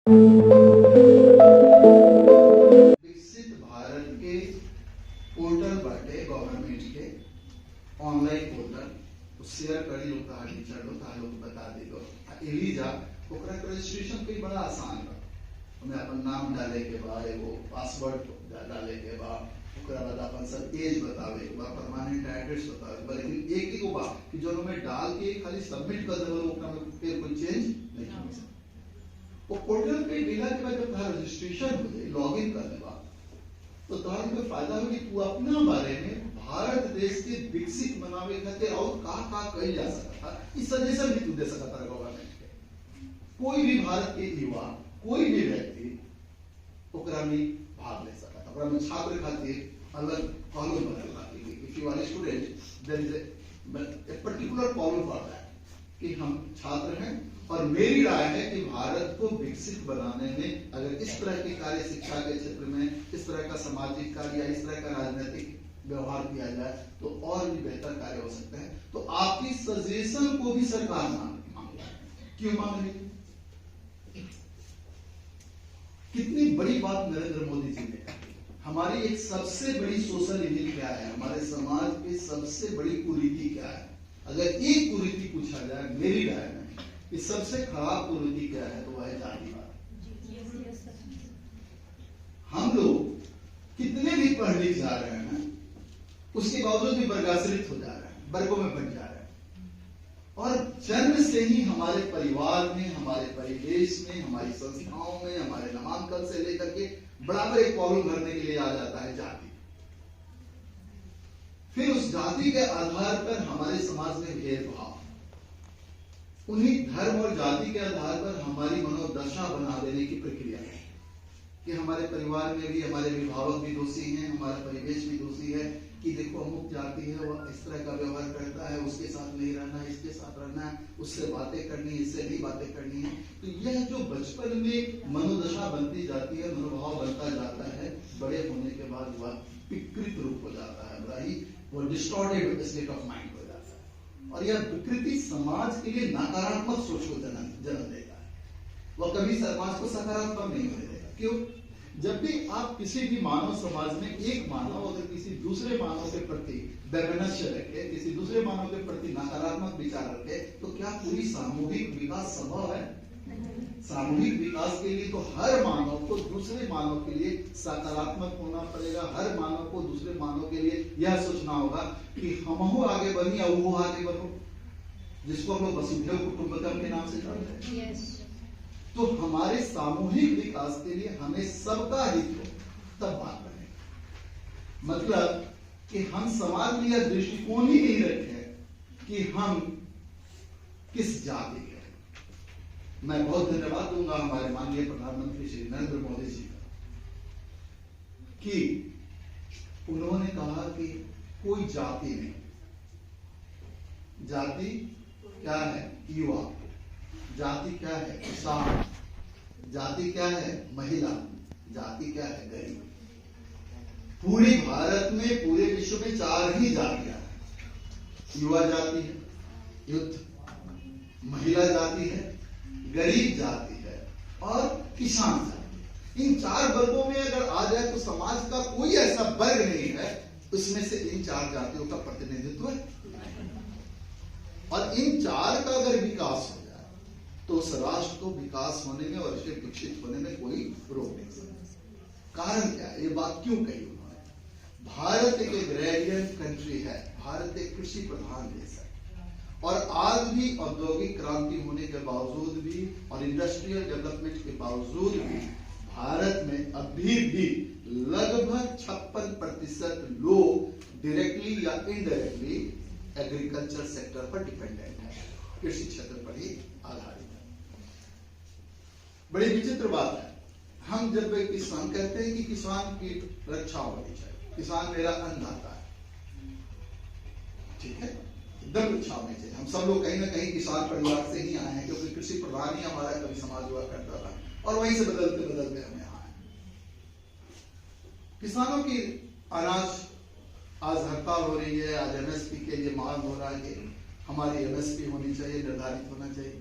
विकसित भारत के पोर्टल बाटे गवर्नमेंट के ऑनलाइन पोर्टल शेयर करी लोग कहा टीचर लोग कहा लोग बता दे दो एलिजा ओकरा के रजिस्ट्रेशन कोई बड़ा आसान बा। हमें अपन नाम डाले के बाद एगो पासवर्ड डाले के बाद ओकरा बाद अपन सब एज बतावे के बाद परमानेंट एड्रेस बतावे के बाद लेकिन एक ही को बा कि जो में डाल के खाली सबमिट कर देबो ओकरा में फिर कोई चेंज नहीं हो सकता। वो पोर्टल पे गेला के बाद जब तार रजिस्ट्रेशन हो जाए लॉगिन कर देबा तो तार में फायदा हो कि तू अपना बारे में भारत देश के विकसित बनावे खातिर और का कइल जा सकता इस सजेशन भी तू दे सकता है गवर्नमेंट के। कोई भी भारत के युवा कोई भी व्यक्ति ओकरा में भाग ले सकता ओकरा में छात्र खातिर अलग कॉलम बनल बा कि if you are a student there is a particular column for that कि हम छात्र हैं और मेरी राय है कि भारत को विकसित बनाने में अगर इस तरह के कार्य शिक्षा के क्षेत्र में इस तरह का सामाजिक कार्य या इस तरह का राजनीतिक व्यवहार किया जाए तो और भी बेहतर कार्य हो सकते हैं। तो आपकी सजेशन को भी सरकार मांग रही है। क्यों मांग रही है? कितनी बड़ी बात नरेंद्र मोदी जी ने कही। हमारी एक सबसे बड़ी सोशल इविल क्या है, हमारे समाज की सबसे बड़ी कुरीति क्या है? अगर एक कुरीति पूछा जाए मेरी राय में कि सबसे खराब कुरीति क्या है तो वह है जातिवाद। हम लोग कितने भी पढ़ लिख जा रहे हैं उसके बावजूद भी वर्गाश्रित हो जा रहे हैं, वर्गों में बंट जा रहे हैं और जन्म से ही हमारे परिवार में, हमारे परिवेश में, हमारी संस्थाओं में, हमारे नामांकन से लेकर के बराबर एक कॉलम भरने के लिए आ जाता है जाति। फिर उस जाति के आधार पर हमारे समाज में भेदभाव, उन्हीं धर्म और जाति के आधार पर हमारी मनोदशा बना देने की प्रक्रिया है कि हमारे परिवार में भी हमारे अभिभावक भी दोषी हैं, हमारा परिवेश भी दोषी है कि देखो अमुक जाति है वो इस तरह का व्यवहार करता है, उसके साथ नहीं रहना, इसके साथ रहना है, उससे बातें करनी, इससे भी बातें करनी है। तो यह जो बचपन में मनोदशा बनती जाती है, मनोभाव बनता जाता है, बड़े होने के बाद वह विकृत रूप हो जाता है, बड़ा ही वो डिस्टॉर्टेड स्टेट ऑफ माइंड हो जाता है और यह विकृति समाज के लिए नकारात्मक सोच को जन्म देगा। वह कभी समाज को सकारात्मक नहीं होने देगा। क्यों? जब भी आप किसी भी मानव समाज में एक मानव अगर किसी दूसरे मानव के प्रति वैमनस्य रखे, किसी दूसरे मानव के प्रति नकारात्मक विचार रखे तो क्या पूरी सामूहिक विकास संभव है? सामूहिक विकास के लिए तो हर मानव को दूसरे मानव के लिए सकारात्मक होना पड़ेगा। हर मानव को दूसरे मानव के लिए यह सोचना होगा कि हम आगे बढ़ी या वो आगे बढ़ो, जिसको हम लोग वसुधैव कुटुंबकम के नाम से जानते हैं। तो हमारे सामूहिक विकास के लिए हमें सबका हित हो तब बात बनेगी। मतलब कि हम समाज में यह दृष्टिकोण ही नहीं रखे कि हम किस जाति के। मैं बहुत धन्यवाद दूंगा हमारे माननीय प्रधानमंत्री श्री नरेंद्र मोदी जी का कि उन्होंने कहा कि कोई जाति नहीं। जाति क्या है? युवा। जाति क्या है? किसान। जाति क्या है? महिला। जाति क्या है? गरीब। पूरे भारत में, पूरे विश्व में 4 ही जातियां हैं। युवा जाति है, युद्ध, महिला जाति है, गरीब जाति है और किसान जाति। इन 4 वर्गों में अगर आ जाए तो समाज का कोई ऐसा वर्ग नहीं है उसमें से इन 4 जातियों का प्रतिनिधित्व है। और इन 4 का अगर विकास हो तो उस राष्ट्र को विकास होने में और इसके विकसित होने में कोई रोक नहीं सकता। कारण क्या है? ये बात क्यों कही उन्होंने? भारत एक एग्रेरियन कंट्री है, भारत एक कृषि प्रधान देश है और आज भी औद्योगिक क्रांति होने के बावजूद भी और इंडस्ट्रियल डेवलपमेंट के बावजूद भी भारत में अभी भी लगभग 56% लोग डायरेक्टली या इनडायरेक्टली एग्रीकल्चर सेक्टर पर डिपेंडेंट है, कृषि क्षेत्र पर ही आधारित है। बड़ी विचित्र बात है, हम जब किसान कहते हैं कि किसान की रक्षा होनी चाहिए, किसान मेरा अन्नदाता है, ठीक है, एकदम रक्षा होनी चाहिए। हम सब लोग कहीं ना कहीं किसान परिवार से ही आए हैं क्योंकि कृषि प्रधान ही हमारा कभी समाज हुआ करता था और वहीं से बदलते बदलते हम यहाँ आए। किसानों की अनाज आज हड़ताल हो रही है, आज एमएसपी के लिए मांग हो रहा है कि हमारी एमएसपी होनी चाहिए, निर्धारित होना चाहिए।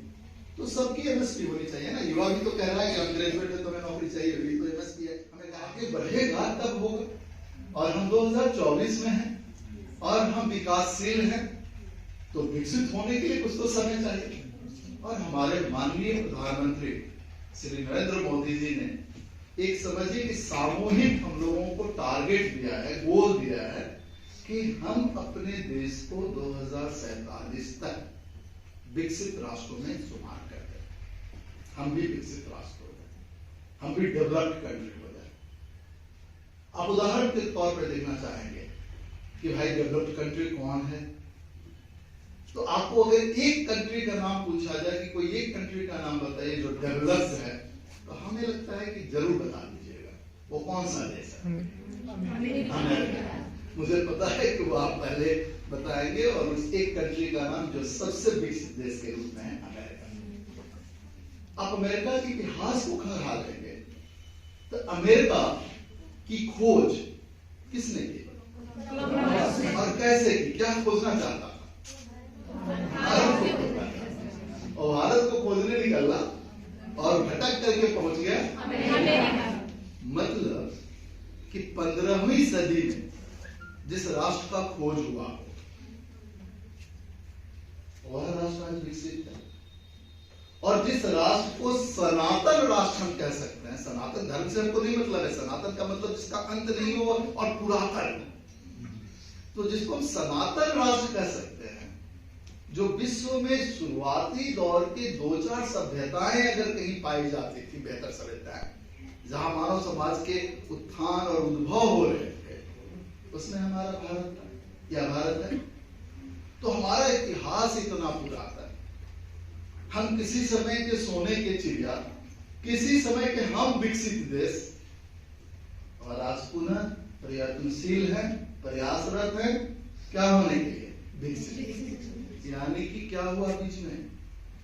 तो सबकी एमएसपी होनी चाहिए ना। युवा भी तो कह रहा है कि हम ग्रेजुएट है तो हमें नौकरी चाहिए, अभी तो एमएसपी है। हमें आगे बढ़ेगा तब होगा, और हम 2024 में हैं और हम विकासशील हैं, तो विकसित होने के लिए कुछ तो समय चाहिए। और हमारे माननीय प्रधानमंत्री श्री नरेंद्र मोदी जी ने एक समझिए कि सामूहिक हम लोगों को टारगेट दिया है, गोल दिया है कि हम अपने देश को 2047 तक विकसित राष्ट्रों में शुमार कर दें। हम भी विकसित राष्ट्र हो जाए, हम भी डेवलप्ड कंट्री हो जाए। आप उदाहरण के तौर पर देखना चाहेंगे कि भाई डेवलप्ड कंट्री कौन है, तो आपको अगर एक कंट्री का नाम पूछा जाए कि कोई एक कंट्री का नाम बताइए जो डेवलप्ड है, तो हमें लगता है कि जरूर बता दीजिएगा वो कौन सा देश है। अमेरिका। मुझे पता है कि वो आप पहले बताएंगे, और उस एक कंट्री का नाम जो सबसे विकसित देश के रूप में है अमेरिका। आप अमेरिका के इतिहास को खंगालेंगे तो अमेरिका की खोज किसने की और कैसे की, क्या खोजना चाहता था? भारत को खोजना था, और भारत को खोजने निकला और भटक करके पहुंच गया अमेरिका। मतलब कि 15वीं सदी में जिस राष्ट्र का खोज हुआ वह राष्ट्र आज विकसित है, और जिस राष्ट्र को सनातन राष्ट्र हम कह सकते हैं, सनातन धर्म से हमको नहीं मतलब है, सनातन का मतलब जिसका अंत नहीं हो और पुरातन, तो जिसको हम सनातन राष्ट्र कह सकते हैं, जो विश्व में शुरुआती दौर की 2-4 सभ्यताएं अगर कहीं पाई जाती थी, बेहतर सभ्यताएं जहां मानव समाज के उत्थान और उद्भव हो रहे थे, उसमें हमारा भारत था। क्या भारत है? तो हमारा इतिहास इतना पुरातन, हम किसी समय के सोने के चिड़िया, किसी समय के हम विकसित देश, और आज पुनः प्रयत्नशील हैं, प्रयासरत हैं क्या होने के लिए? विकसित। यानी कि क्या हुआ बीच में?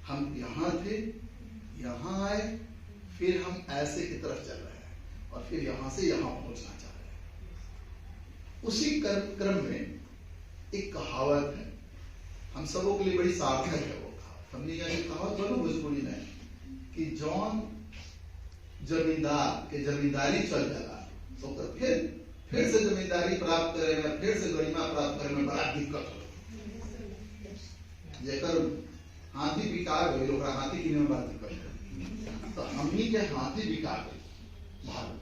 हम यहां थे, यहां आए, फिर हम ऐसे की तरफ चल रहे हैं, और फिर यहां से यहां पहुंचना चाह रहे हैं। उसी क्रम में एक कहावत है, हम सबों के लिए बड़ी सार्थक है वो कहावत। हमने यह कहावत बोलो भोजपुरी में कि जौन जमींदार के जमींदारी चल जाला तो फिर से जमींदारी प्राप्त करे में, फिर से गरिमा प्राप्त करे में बड़ा दिक्कत हो। जेकर हाथी बिका गई, ओकरा हाथी किने में बड़ा दिक्कत है। तो हमनी के हाथी बिका गई भारत,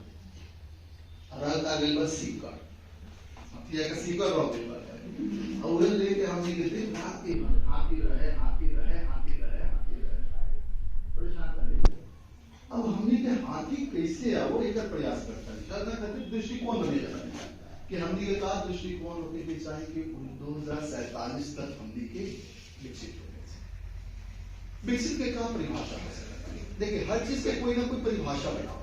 रह का गई बस सीकर, हाथिया का सीकर रह गई बस, और लेके हमने के दिन हाथी रहे परेशान कर। अब हमने के हाथी कैसे आओ एक प्रयास करता है, शायद ना कहते दृष्टिकोण बने जाता है कि हमने के का दृष्टिकोण होने के चाहिए कि 2047 तक हमने के विकसित हो गए। विकसित के का परिभाषा है? देखिए, हर चीज के कोई ना कोई परिभाषा बनाओ,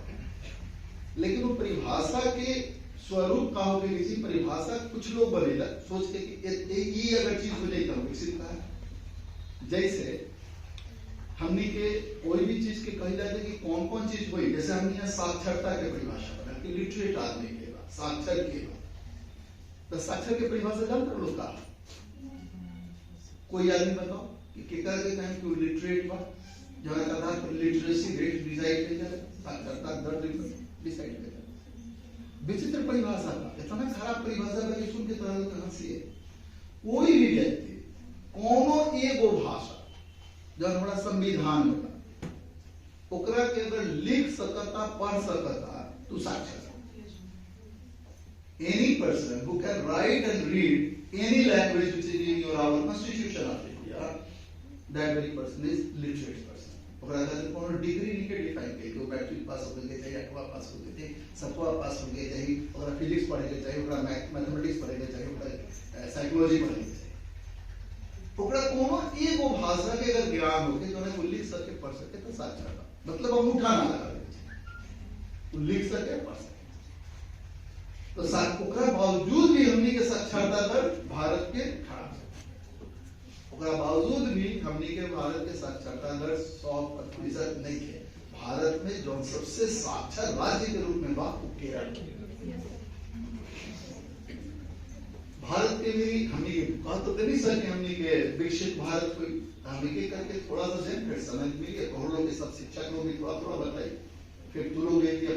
लेकिन वो परिभाषा के स्वरूप का हो गई। इसी परिभाषा कुछ लोग बनेगा सोच के कि ये अगर चीज हो जाए तो विकसित का है। जैसे हमने के कोई भी चीज के कही जाते कि कौन कौन चीज हुई, जैसे हमने यहाँ साक्षरता के परिभाषा बना कि लिटरेट आदमी के बाद साक्षर के बाद, तो साक्षर के परिभाषा जानते लोग का कोई आदमी बताओ कि केकर के टाइम कि लिटरेट बा, जहां आधार पर लिटरेसी रेट डिसाइड किया जाए, साक्षरता दर डिसाइड किया जाए। विचित्र परिभाषा था, इतना खराब परिभाषा का सुन के तरह कहां से है। कोई भी व्यक्ति कोनो एगो भाषा जो हमारा संविधान में ओकरा के अगर लिख सकता, पढ़ सकता, तो साक्षर। Any person who can write and read any language which is in our Constitution of India, that very person is literate person. ओकरा अगर कोनो डिग्री लिखे डिफाइन के तो मैट्रिक पास हो गए चाहिए, 8वां पास हो गए चाहिए, 7वां पास हो गए चाहिए, ओकरा फिजिक्स पढ़े के चाहिए, ओकरा मैथमेटिक्स पढ़े के चाहिए, ओकरा साइकोलॉजी पढ़े के चाहिए। ओकरा कोनो एगो भाषा के अगर ज्ञान होके तो ना लिख सके, पढ़ सके तो साक्षरता। मतलब हम उठा ना लगा लिख सके, पढ़ सके। तो ओकरा बावजूद भी हमनी के साक्षरता दर भारत के खराब है। ओकरा बावजूद भी हमनी के भारत के साक्षरता दर 100% नहीं है। भारत में जो सबसे साक्षर राज्य के रूप में बात केरल, भारत के भी हमनी के कह तो नहीं सके हमनी के विकसित भारत कोई हम एक एक करके थोड़ा सा से फिर समझ मिलिए, करोड़ों के सब शिक्षक लोग भी थोड़ा थोड़ा बताइए, फिर तू लोग अपना